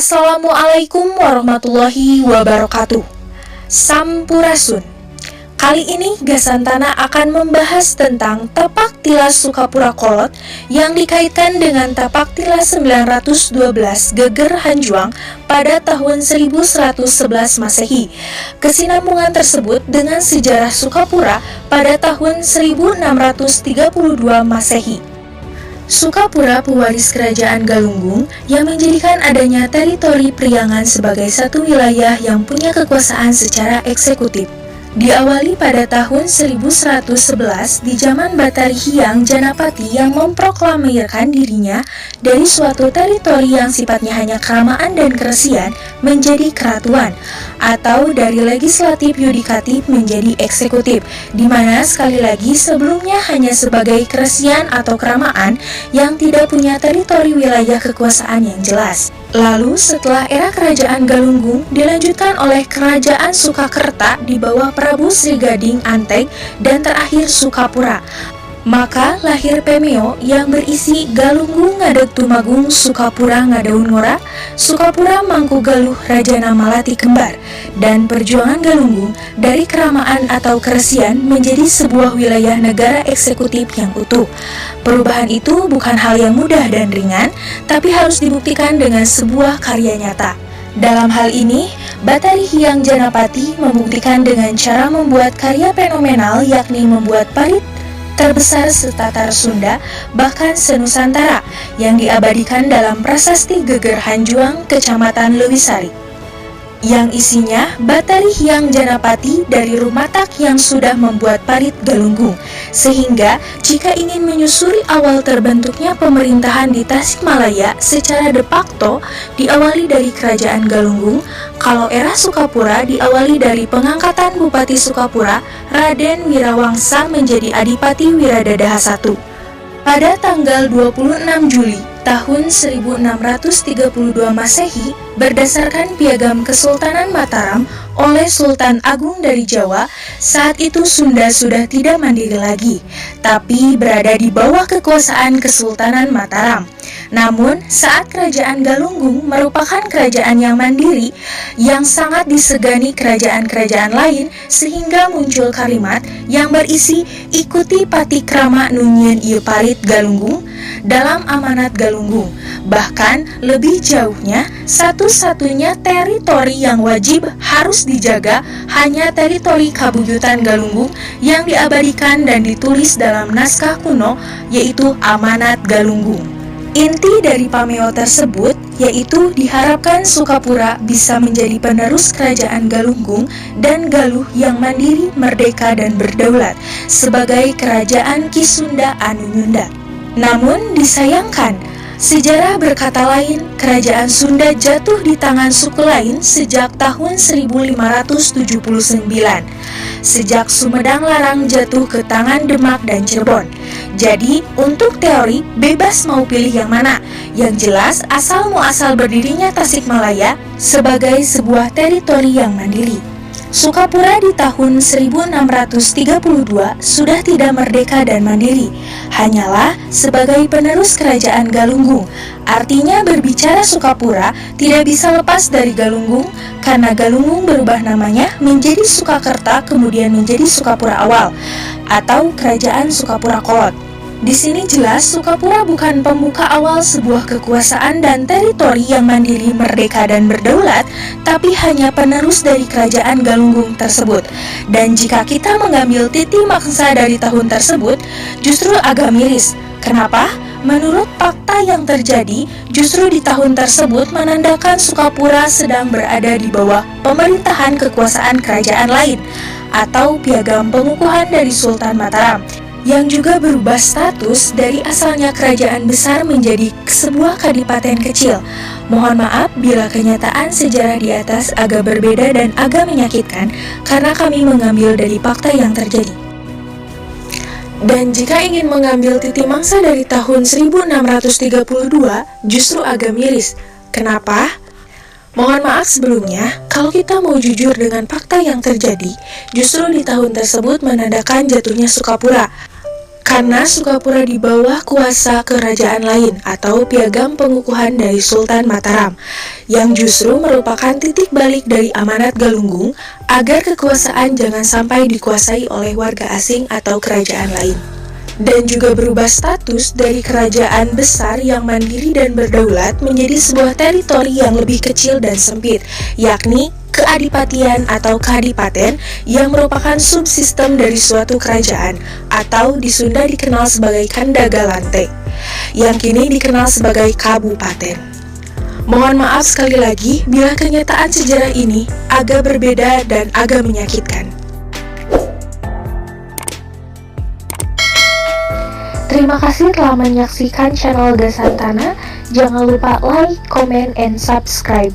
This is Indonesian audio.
Assalamualaikum warahmatullahi wabarakatuh. Sampurasun. Kali ini Gasantana akan membahas tentang tapak tilas Sukapura Kolot yang dikaitkan dengan tapak tilas 912 Geger Hanjuang pada tahun 1111 Masehi. Kesinambungan tersebut dengan sejarah Sukapura pada tahun 1632 Masehi. Sukapura pewaris kerajaan Galunggung yang menjadikan adanya teritori Priangan sebagai satu wilayah yang punya kekuasaan secara eksekutif. Diawali pada tahun 1111 di zaman Batari Hyang Janapati yang memproklamirkan dirinya dari suatu teritori yang sifatnya hanya keramaan dan keresian menjadi keratuan, atau dari legislatif yudikatif menjadi eksekutif, di mana sekali lagi sebelumnya hanya sebagai keresian atau keramaan yang tidak punya teritori wilayah kekuasaan yang jelas. Lalu setelah era kerajaan Galunggung dilanjutkan oleh kerajaan Sukakerta di bawah Prabu Sri Gading Anteng dan terakhir Sukapura. Maka lahir Pemeo yang berisi Galunggung ngadeg tumagung Sukapura ngadaun ngora, Sukapura mangku galuh Rajana Malati kembar, dan perjuangan Galunggung dari keramaan atau keresian menjadi sebuah wilayah negara eksekutif yang utuh. Perubahan itu bukan hal yang mudah dan ringan, tapi harus dibuktikan dengan sebuah karya nyata. Dalam hal ini, Batari Hyang Janapati membuktikan dengan cara membuat karya fenomenal, yakni membuat parit terbesar setatar Sunda, bahkan senusantara, yang diabadikan dalam Prasasti Geger Hanjuang, Kecamatan Lewisari, yang isinya Batari Hyang Janapati dari Rumatak yang sudah membuat parit Galunggung, sehingga jika ingin menyusuri awal terbentuknya pemerintahan di Tasikmalaya secara de facto diawali dari kerajaan Galunggung, kalau era Sukapura diawali dari pengangkatan Bupati Sukapura Raden Wirawangsa menjadi Adipati Wiradadaha I. Pada tanggal 26 Juli tahun 1632 Masehi, berdasarkan piagam Kesultanan Mataram oleh Sultan Agung dari Jawa, saat itu Sunda sudah tidak mandiri lagi, tapi berada di bawah kekuasaan Kesultanan Mataram. Namun, saat kerajaan Galunggung merupakan kerajaan yang mandiri, yang sangat disegani kerajaan-kerajaan lain, sehingga muncul kalimat yang berisi ikuti patikrama nunyeun ieu parit Galunggung dalam amanat Galunggung. Bahkan lebih jauhnya, satu-satunya teritori yang wajib harus dijaga hanya teritori Kabuyutan Galunggung yang diabadikan dan ditulis dalam naskah kuno, yaitu Amanat Galunggung. Inti dari pameo tersebut yaitu diharapkan Sukapura bisa menjadi penerus kerajaan Galunggung dan Galuh yang mandiri, merdeka, dan berdaulat sebagai kerajaan Ki Sunda anu nyunda. Namun disayangkan, sejarah berkata lain, kerajaan Sunda jatuh di tangan suku lain sejak tahun 1579. Sejak Sumedang Larang jatuh ke tangan Demak dan Cirebon. Jadi, untuk teori, bebas mau pilih yang mana. Yang jelas, asal muasal berdirinya Tasikmalaya sebagai sebuah teritori yang mandiri. Sukapura di tahun 1632 sudah tidak merdeka dan mandiri, hanyalah sebagai penerus kerajaan Galunggung. Artinya berbicara Sukapura tidak bisa lepas dari Galunggung, karena Galunggung berubah namanya menjadi Sukakerta kemudian menjadi Sukapura awal, atau Kerajaan Sukapura Kolot. Di sini jelas Sukapura bukan pembuka awal sebuah kekuasaan dan teritori yang mandiri, merdeka, dan berdaulat, tapi hanya penerus dari kerajaan Galunggung tersebut. Dan jika kita mengambil titik maksa dari tahun tersebut, justru agak miris. Kenapa? Menurut fakta yang terjadi, justru di tahun tersebut menandakan Sukapura sedang berada di bawah pemerintahan kekuasaan kerajaan lain, atau piagam pengukuhan dari Sultan Mataram, yang juga berubah status dari asalnya kerajaan besar menjadi sebuah kadipaten kecil. Mohon maaf bila kenyataan sejarah di atas agak berbeda dan agak menyakitkan, karena kami mengambil dari fakta yang terjadi. Dan jika ingin mengambil titik mangsa dari tahun 1632, justru agak miris. Kenapa? Mohon maaf sebelumnya, kalau kita mau jujur dengan fakta yang terjadi, justru di tahun tersebut menandakan jatuhnya Sukapura. karena Sukapura di bawah kuasa kerajaan lain atau piagam pengukuhan dari Sultan Mataram, yang justru merupakan titik balik dari amanat Galunggung agar kekuasaan jangan sampai dikuasai oleh warga asing atau kerajaan lain. Dan juga berubah status dari kerajaan besar yang mandiri dan berdaulat menjadi sebuah teritori yang lebih kecil dan sempit, yakni keadipatian atau kadipaten yang merupakan subsistem dari suatu kerajaan atau di Sunda dikenal sebagai Kandagalante, yang kini dikenal sebagai kabupaten. Mohon maaf sekali lagi bila kenyataan sejarah ini agak berbeda dan agak menyakitkan. Terima kasih telah menyaksikan channel Gasantana. Jangan lupa like, comment, and subscribe.